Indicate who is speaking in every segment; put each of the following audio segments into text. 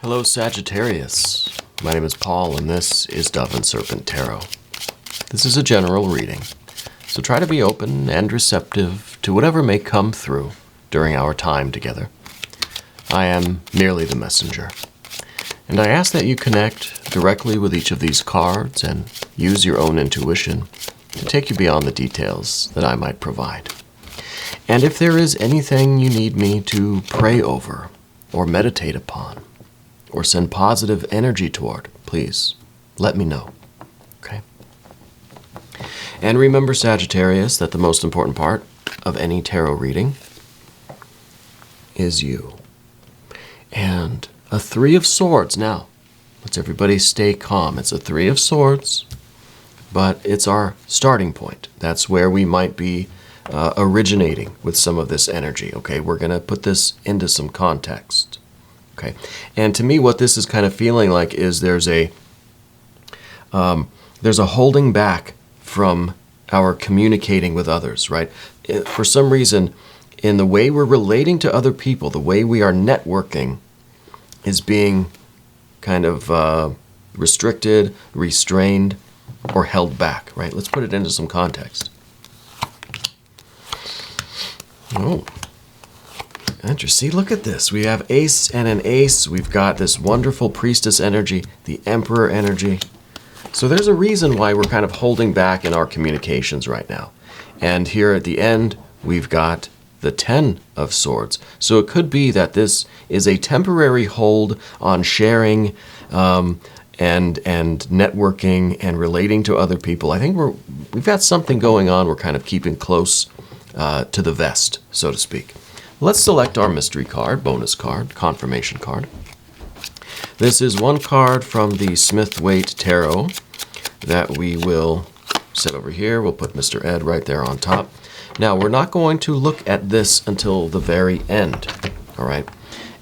Speaker 1: Hello, Sagittarius. My name is Paul, and this is Dove and Serpent Tarot. This is a general reading, so try to be open and receptive to whatever may come through during our time together. I am merely the messenger, and I ask that you connect directly with each of these cards and use your own intuition to take you beyond the details that I might provide. And if there is anything you need me to pray over or meditate upon, or send positive energy toward, please let me know, okay? And remember, Sagittarius, that the most important part of any tarot reading is you. And a Three of Swords. Now, let's everybody stay calm. It's a Three of Swords, but it's our starting point. That's where we might be originating with some of this energy, okay? We're going to put this into some context. Okay. And to me, what this is kind of feeling like is there's a holding back from our communicating with others, right? For some reason, in the way we're relating to other people, the way we are networking is being kind of restricted, restrained, or held back, right? Let's put it into some context. Oh. Interesting. See, look at this. We have ace and an ace. We've got this wonderful priestess energy, the emperor energy. So there's a reason why we're kind of holding back in our communications right now. And here at the end, we've got the 10 of Swords. So it could be that this is a temporary hold on sharing and networking and relating to other people. I think we've got something going on. We're kind of keeping close to the vest, so to speak. Let's select our mystery card, bonus card, confirmation card. This is one card from the Smith-Waite Tarot that we will set over here. We'll put Mr. Ed right there on top. Now, we're not going to look at this until the very end, all right?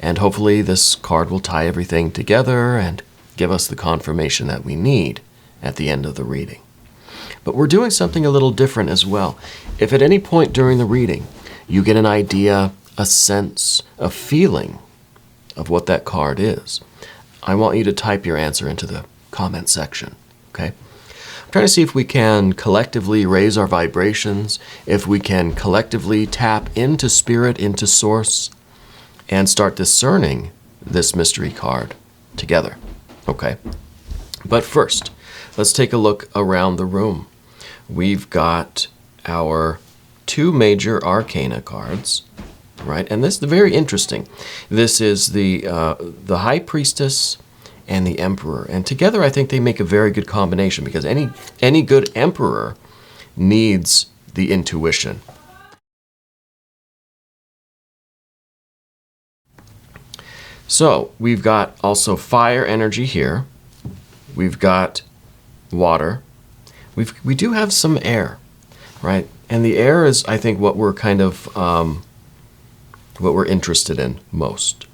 Speaker 1: And hopefully this card will tie everything together and give us the confirmation that we need at the end of the reading. But we're doing something a little different as well. If at any point during the reading you get an idea, a sense, a feeling of what that card is, I want you to type your answer into the comment section, okay? I'm trying to see if we can collectively raise our vibrations, if we can collectively tap into spirit, into source, and start discerning this mystery card together, okay? But first, let's take a look around the room. We've got our two major arcana cards, right? And this is very interesting. This is the High Priestess and the Emperor. And together I think they make a very good combination because any good emperor needs the intuition. So we've got also fire energy here. We've got water. We do have some air, right? And the air is, I think, what we're kind of what we're interested in most,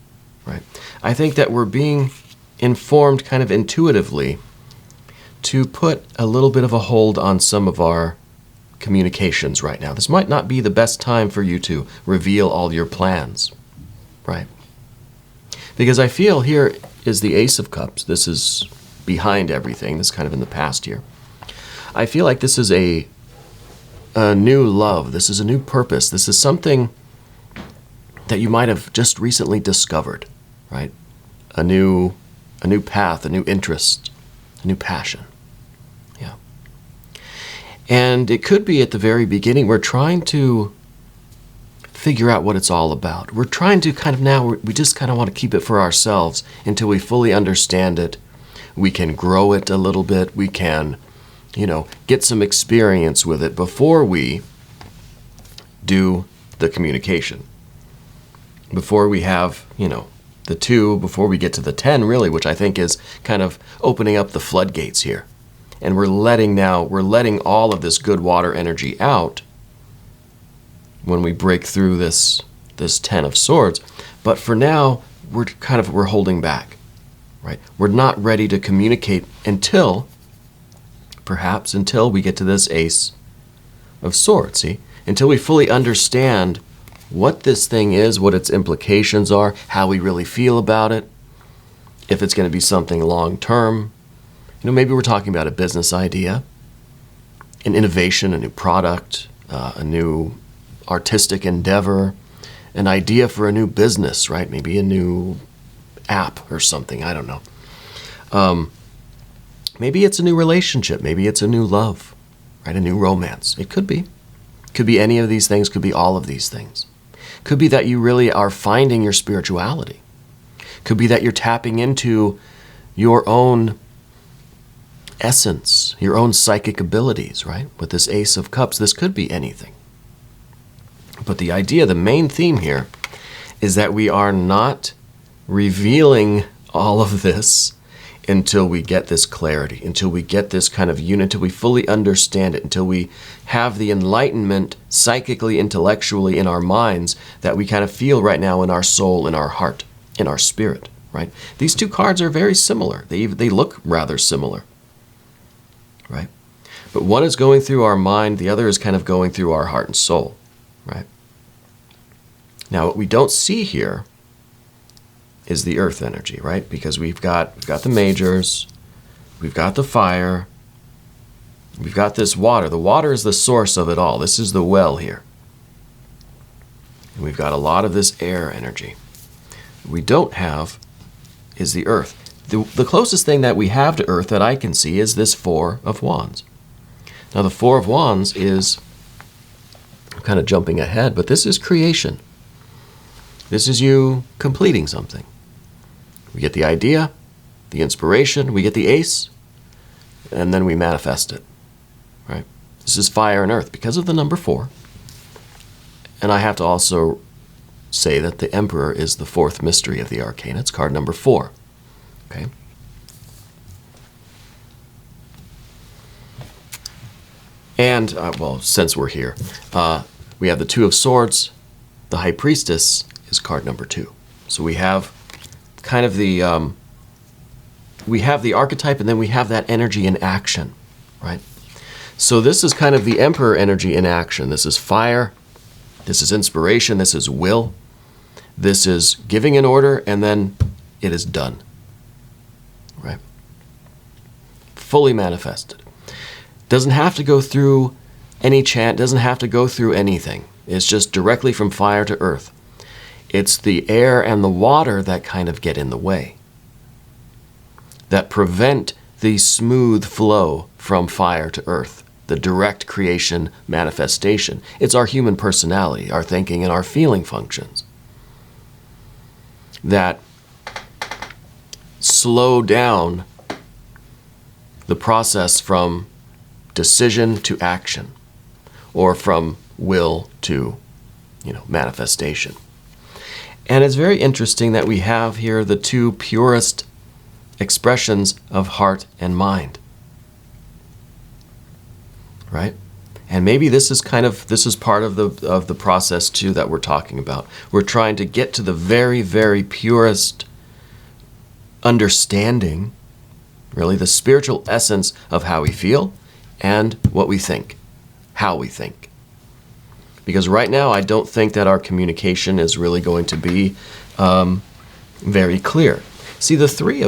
Speaker 1: right? I think that we're being informed kind of intuitively to put a little bit of a hold on some of our communications right now. This might not be the best time for you to reveal all your plans, right? Because I feel here is the Ace of Cups. This is behind everything. This is kind of in the past here. I feel like this is a new love. This is a new purpose. This is something that you might have just recently discovered, right? A new path, a new interest, a new passion. Yeah. And it could be at the very beginning, we're trying to figure out what it's all about. We're trying to kind of now, we just kind of want to keep it for ourselves until we fully understand it. We can grow it a little bit. We can, get some experience with it before we do the communication. Before we have, the 2, before we get to the 10, really, which I think is kind of opening up the floodgates here. And we're letting all of this good water energy out when we break through this 10 of Swords. But for now, we're holding back, right? We're not ready to communicate until we get to this Ace of Swords, see? Until we fully understand what this thing is, what its implications are, how we really feel about it, if it's going to be something long-term. Maybe we're talking about a business idea, an innovation, a new product, a new artistic endeavor, an idea for a new business, right? Maybe a new app or something, I don't know. Maybe it's a new relationship, maybe it's a new love, right? A new romance. It could be. Could be any of these things, could be all of these things. Could be that you really are finding your spirituality. Could be that you're tapping into your own essence, your own psychic abilities, right? With this Ace of Cups, this could be anything. But the idea, the main theme here, is that we are not revealing all of this until we get this clarity, until we get this kind of unity, until we fully understand it, until we have the enlightenment psychically, intellectually in our minds that we kind of feel right now in our soul, in our heart, in our spirit, right? These two cards are very similar. They look rather similar, right? But one is going through our mind, the other is kind of going through our heart and soul, right? Now, what we don't see here is the earth energy, right? Because we've got the majors, we've got the fire, we've got this water. The water is the source of it all. This is the well here. And we've got a lot of this air energy. What we don't have is the earth. The closest thing that we have to earth that I can see is this Four of Wands. Now, the Four of Wands is, I'm kind of jumping ahead, but this is creation. This is you completing something. We get the idea, the inspiration, we get the ace, and then we manifest it, right? This is fire and earth because of the number 4. And I have to also say that the Emperor is the 4th mystery of the arcana. It's card number 4, okay? And, well, since we're here, we have the 2 of Swords. The High Priestess is card number 2. So we have kind of the archetype, and then we have that energy in action, right? So this is kind of the Emperor energy in action. This is fire, this is inspiration, this is will, this is giving an order, and then it is done, right? Fully manifested. Doesn't have to go through any chant, doesn't have to go through anything. It's just directly from fire to earth. It's the air and the water that kind of get in the way, that prevent the smooth flow from fire to earth, the direct creation manifestation. It's our human personality, our thinking, and our feeling functions that slow down the process from decision to action, or from will to, manifestation. And it's very interesting that we have here the 2 purest expressions of heart and mind, right? And maybe this is part of the process too that we're talking about. We're trying to get to the very, very purest understanding, really the spiritual essence of how we feel and what we think, how we think. Because right now, I don't think that our communication is really going to be very clear. See, the three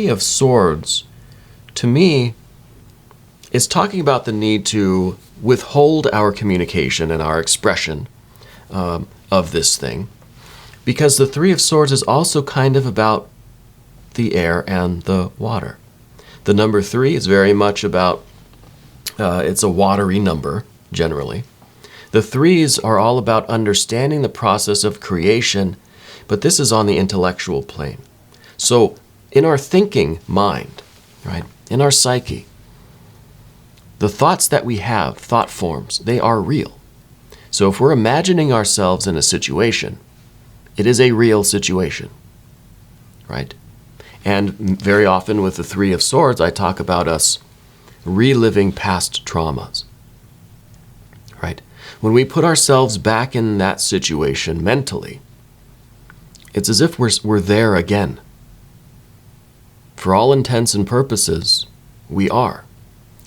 Speaker 1: of Swords, to me, is talking about the need to withhold our communication and our expression of this thing. Because the 3 of Swords is also kind of about the air and the water. The number 3 is very much about it's a watery number, generally. The 3s are all about understanding the process of creation, but this is on the intellectual plane. So in our thinking mind, right, in our psyche, the thoughts that we have, thought forms, they are real. So if we're imagining ourselves in a situation, it is a real situation, right? And very often with the 3 of Swords, I talk about us reliving past traumas, right? When we put ourselves back in that situation mentally, it's as if we're there again. For all intents and purposes, we are.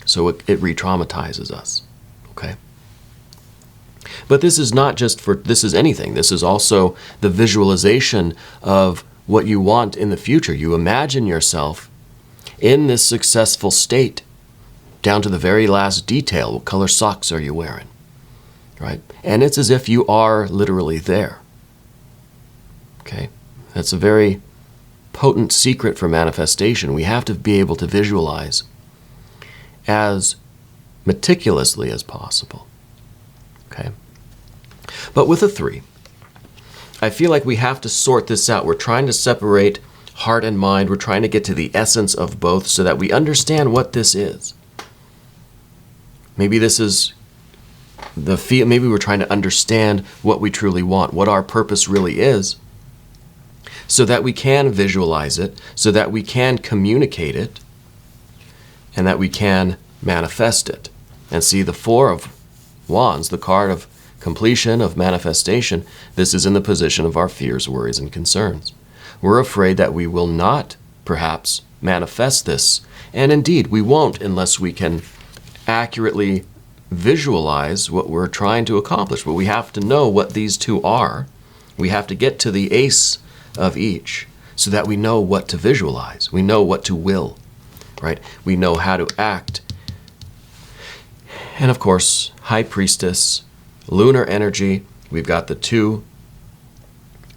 Speaker 1: So it re-traumatizes us, okay? But this is not just for, this is anything. This is also the visualization of what you want in the future. You imagine yourself in this successful state, down to the very last detail. What color socks are you wearing? Right? And it's as if you are literally there. Okay? That's a very potent secret for manifestation. We have to be able to visualize as meticulously as possible. Okay? But with a 3, I feel like we have to sort this out. We're trying to separate heart and mind. We're trying to get to the essence of both so that we understand what this is. Maybe this is maybe we're trying to understand what we truly want, what our purpose really is, so that we can visualize it, so that we can communicate it, and that we can manifest it. And see, the 4 of Wands, the card of completion, of manifestation, this is in the position of our fears, worries, and concerns. We're afraid that we will not, perhaps, manifest this. And indeed, we won't unless we can accurately visualize what we're trying to accomplish. But we have to know what these 2 are. We have to get to the ace of each so that we know what to visualize. We know what to will, right? We know how to act. And of course, High Priestess, lunar energy. We've got the 2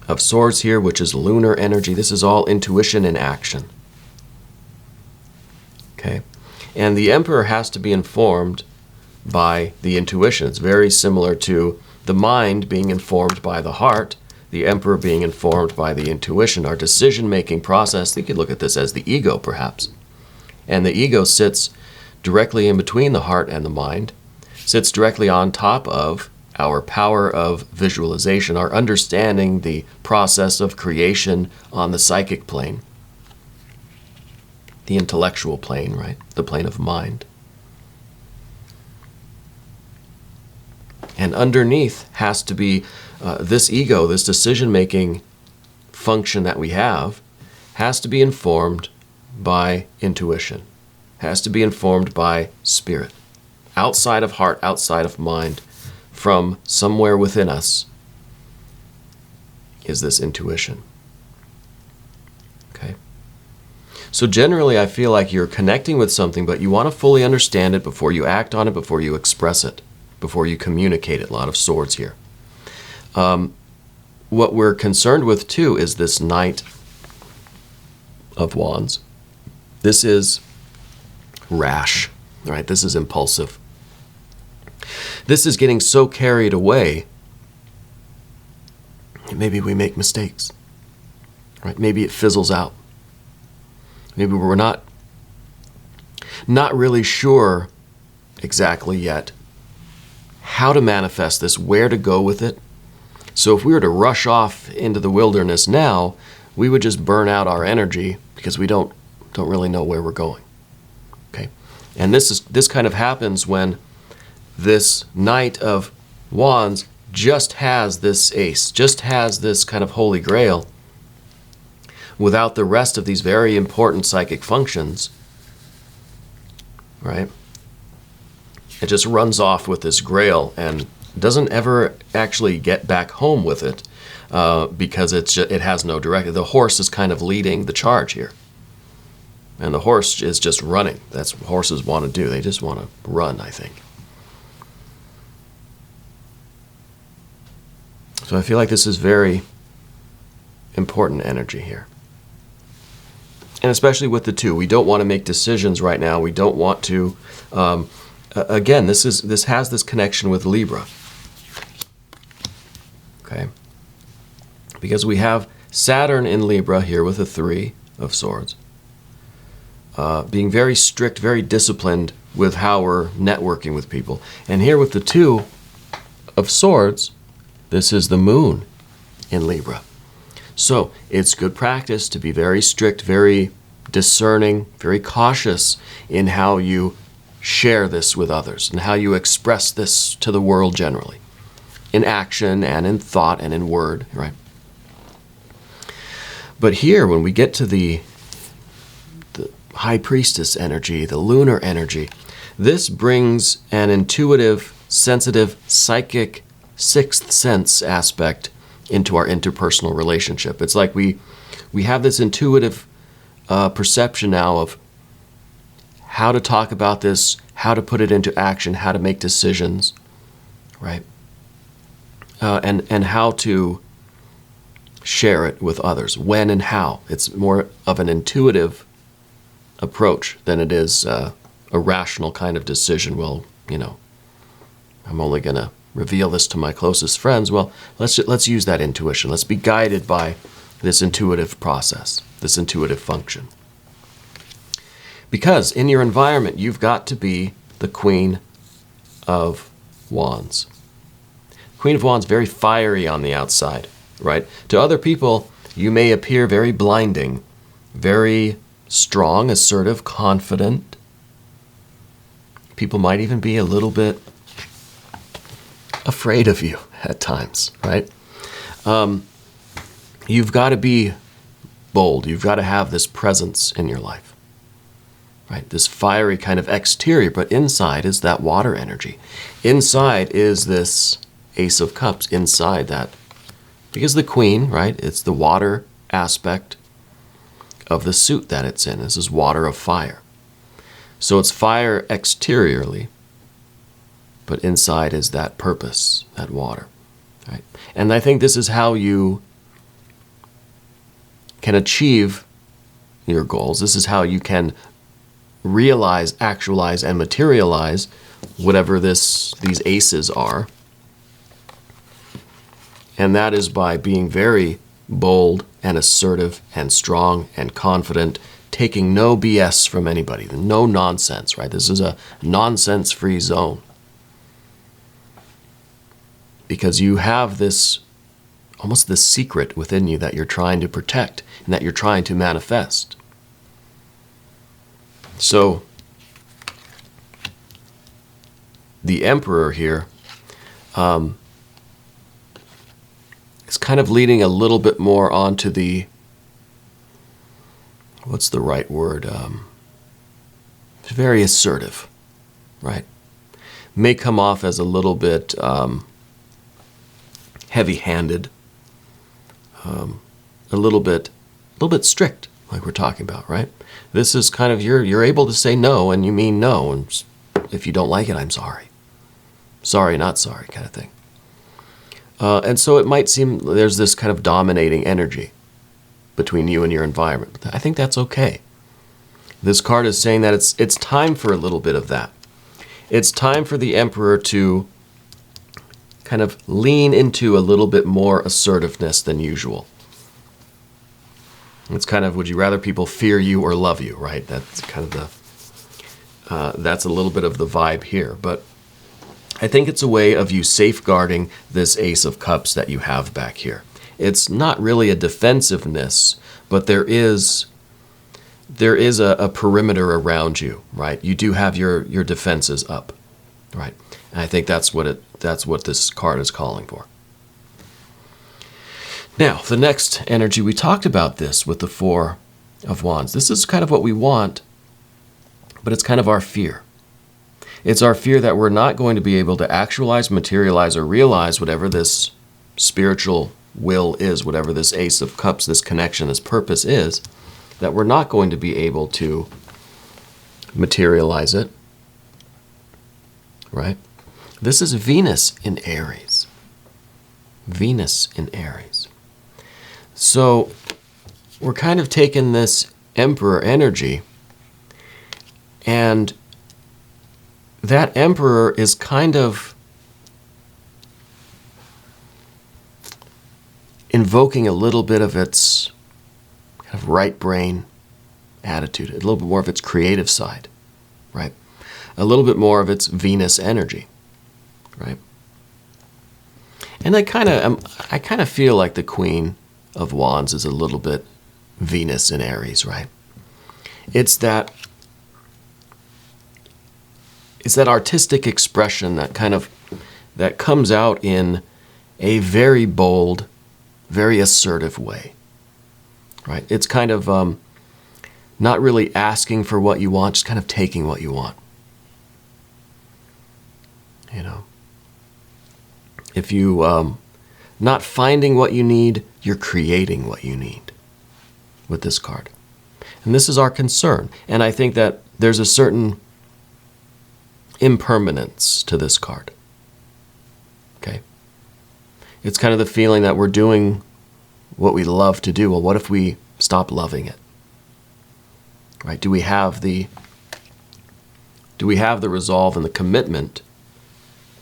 Speaker 1: of Swords here, which is lunar energy. This is all intuition in action. Okay? And the Emperor has to be informed by the intuition. It's very similar to the mind being informed by the heart, the Emperor being informed by the intuition. Our decision-making process, you could look at this as the ego, perhaps. And the ego sits directly in between the heart and the mind, sits directly on top of our power of visualization, our understanding the process of creation on the psychic plane, the intellectual plane, right? The plane of mind. And underneath has to be this ego, this decision-making function that we have, has to be informed by intuition, has to be informed by spirit, outside of heart, outside of mind, from somewhere within us is this intuition. Okay? So generally, I feel like you're connecting with something, but you want to fully understand it before you act on it, before you express it, before you communicate it. A lot of swords here. What we're concerned with, too, is this Knight of Wands. This is rash, right? This is impulsive. This is getting so carried away, maybe we make mistakes, right? Maybe it fizzles out. Maybe we're not really sure exactly yet how to manifest this, where to go with it. So if we were to rush off into the wilderness now, we would just burn out our energy because we don't really know where we're going. Okay? And this kind of happens when this Knight of Wands just has this ace, just has this kind of holy grail without the rest of these very important psychic functions, right? It just runs off with this grail and doesn't ever actually get back home with it because it has no direction. The horse is kind of leading the charge here. And the horse is just running. That's what horses want to do. They just want to run, I think. So I feel like this is very important energy here. And especially with the 2, we don't want to make decisions right now. We don't want to, again, this has this connection with Libra. Okay? Because we have Saturn in Libra here with the 3 of Swords. Being very strict, very disciplined with how we're networking with people. And here with the 2 of Swords, this is the Moon in Libra. So it's good practice to be very strict, very discerning, very cautious in how you share this with others and how you express this to the world generally, in action and in thought and in word, right? But here, when we get to the High Priestess energy, the lunar energy, this brings an intuitive, sensitive, psychic sixth sense aspect into our interpersonal relationship. It's like we have this intuitive perception now of how to talk about this, how to put it into action, how to make decisions, right? And how to share it with others, when and how. It's more of an intuitive approach than it is a rational kind of decision. Well, I'm only going to reveal this to my closest friends. Well, let's use that intuition. Let's be guided by this intuitive process, this intuitive function. Because in your environment, you've got to be the Queen of Wands. Queen of Wands, very fiery on the outside, right? To other people, you may appear very blinding, very strong, assertive, confident. People might even be a little bit afraid of you at times, right? You've got to be bold. You've got to have this presence in your life, right? This fiery kind of exterior, but inside is that water energy. Inside is this Ace of Cups, inside that. Because the Queen, right, it's the water aspect of the suit that it's in. This is water of fire. So it's fire exteriorly, but inside is that purpose, that water, right? And I think this is how you can achieve your goals. This is how you can realize, actualize, and materialize whatever these aces are. And that is by being very bold and assertive and strong and confident, taking no BS from anybody, no nonsense, right? This is a nonsense-free zone. Because you have this, almost this secret within you that you're trying to protect and that you're trying to manifest. So, the Emperor here is kind of leading a little bit more onto the, what's the right word? Very assertive, right? May come off as a little bit heavy-handed, a little bit strict, like we're talking about, right? This is kind of, you're able to say no, and you mean no, and if you don't like it, I'm sorry. Sorry, not sorry, kind of thing. And so it might seem there's this kind of dominating energy between you and your environment. But I think that's okay. This card is saying that it's time for a little bit of that. It's time for the Emperor to kind of lean into a little bit more assertiveness than usual. It's kind of, would you rather people fear you or love you, right? That's kind of that's a little bit of the vibe here. But I think it's a way of you safeguarding this Ace of Cups that you have back here. It's not really a defensiveness, but there is a perimeter around you, right? You do have your defenses up, right? And I think that's what this card is calling for. Now, the next energy, we talked about this with the Four of Wands. This is kind of what we want, but it's kind of our fear. It's our fear that we're not going to be able to actualize, materialize, or realize whatever this spiritual will is, whatever this Ace of Cups, this connection, this purpose is, that we're not going to be able to materialize it, right? This is Venus in Aries. Venus in Aries. So we're kind of taking this Emperor energy, and that Emperor is kind of invoking a little bit of its kind of right brain attitude, a little bit more of its creative side, right? A little bit more of its Venus energy, right? And I kind of feel like the Queen of Wands is a little bit Venus in Aries, right? It's that artistic expression that comes out in a very bold, very assertive way, right? It's kind of not really asking for what you want, just kind of taking what you want, you know? If you not finding what you need, you're creating what you need with this card. And this is our concern. And I think that there's a certain impermanence to this card. Okay? It's kind of the feeling that we're doing what we love to do. Well, what if we stop loving it? Right? Do we have the resolve and the commitment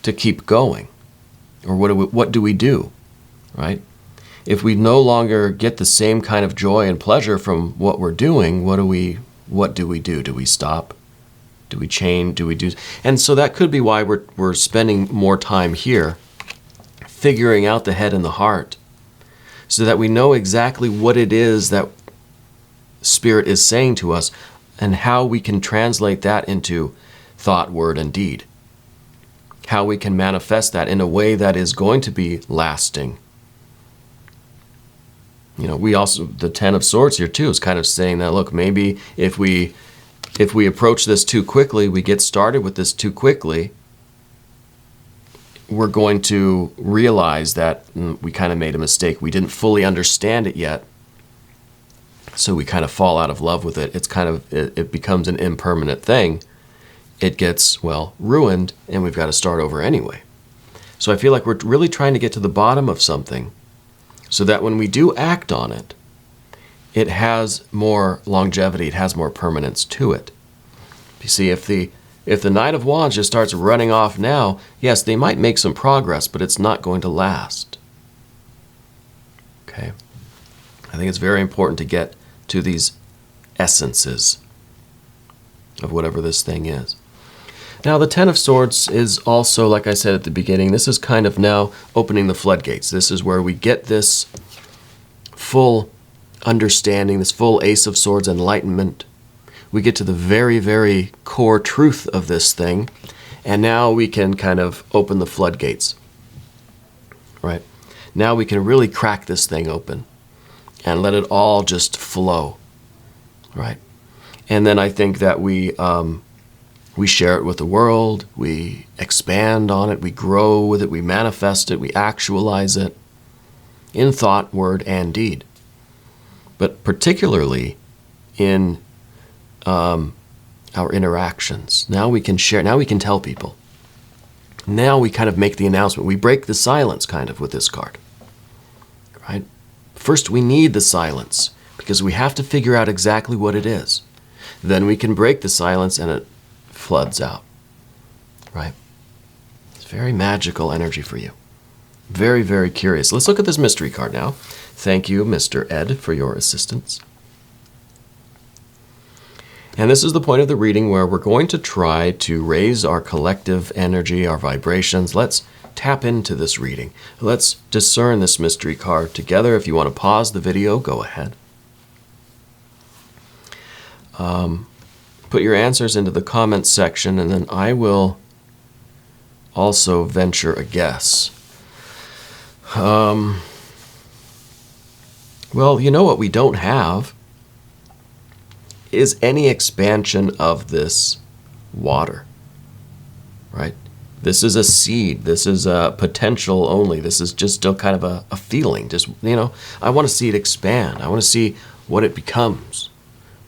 Speaker 1: to keep going? Or what do we do? Right? If we no longer get the same kind of joy and pleasure from what we're doing, what do we do? Do we stop? Do we change? Do we do? And so that could be why we're spending more time here, figuring out the head and the heart, so that we know exactly what it is that Spirit is saying to us and how we can translate that into thought, word, and deed. How we can manifest that in a way that is going to be lasting. You know, the Ten of Swords here too is kind of saying that, look, maybe if we approach this too quickly, we get started with this too quickly, we're going to realize that we kind of made a mistake. We didn't fully understand it yet, so we kind of fall out of love with it. It becomes an impermanent thing. It gets, well, ruined, and we've got to start over anyway. So I feel like we're really trying to get to the bottom of something so that when we do act on it, it has more longevity, it has more permanence to it. You see, if the Knight of Wands just starts running off now, yes, they might make some progress, but it's not going to last. Okay? I think it's very important to get to these essences of whatever this thing is. Now, the Ten of Swords is also, like I said at the beginning, this is kind of now opening the floodgates. This is where we get this full understanding, this full Ace of Swords enlightenment. We get to the very, very core truth of this thing, and now we can kind of open the floodgates, right? Now we can really crack this thing open and let it all just flow, right? And then I think that we share it with the world, we expand on it, we grow with it, we manifest it, we actualize it in thought, word, and deed. But particularly in our interactions. Now we can share, now we can tell people. Now we kind of make the announcement. We break the silence kind of with this card, right? First we need the silence because we have to figure out exactly what it is. Then we can break the silence and it floods out, right? It's very magical energy for you. Very, very curious. Let's look at this mystery card now. Thank you, Mr. Ed, for your assistance. And this is the point of the reading where we're going to try to raise our collective energy, our vibrations. Let's tap into this reading. Let's discern this mystery card together. If you want to pause the video, go ahead. Put your answers into the comments section, and then I will also venture a guess. Well, you know what we don't have is any expansion of this water, right? This is a seed. This is a potential only. This is just still kind of a feeling. Just, you know, I want to see it expand. I want to see what it becomes,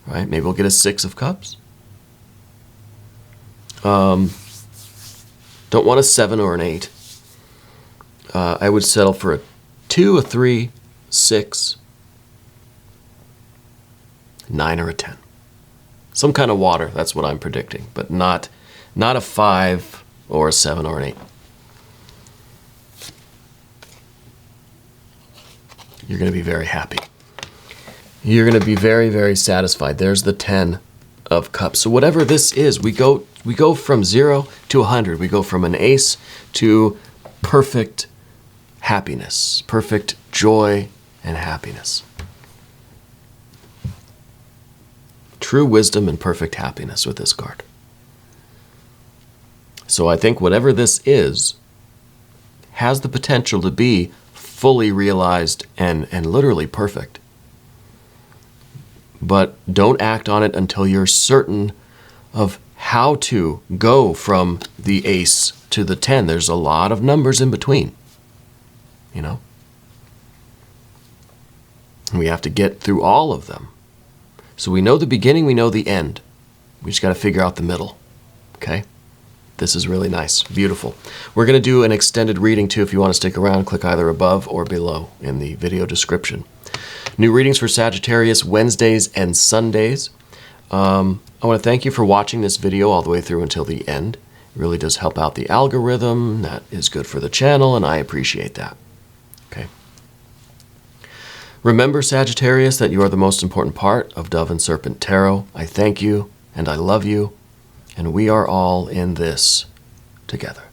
Speaker 1: right? Maybe we'll get a Six of Cups. Don't want a 7 or an 8. I would settle for a 2, a 3, 6, 9, or a 10. Some kind of water, that's what I'm predicting, but not a 5 or a 7 or an 8. You're going to be very happy. You're going to be very, very satisfied. There's the 10 of Cups. So whatever this is, we go from 0 to 100. We go from an ace to perfect happiness, perfect joy and happiness. True wisdom and perfect happiness with this card. So I think whatever this is has the potential to be fully realized and literally perfect. But don't act on it until you're certain of how to go from the ace to the 10. There's a lot of numbers in between. you know? And we have to get through all of them. So we know the beginning, we know the end. We just got to figure out the middle, okay? This is really nice, beautiful. We're going to do an extended reading too. If you want to stick around, click either above or below in the video description. New readings for Sagittarius Wednesdays and Sundays. I want to thank you for watching this video all the way through until the end. It really does help out the algorithm. That is good for the channel, and I appreciate that. Okay. Remember, Sagittarius, that you are the most important part of Dove and Serpent Tarot. I thank you, and I love you, and we are all in this together.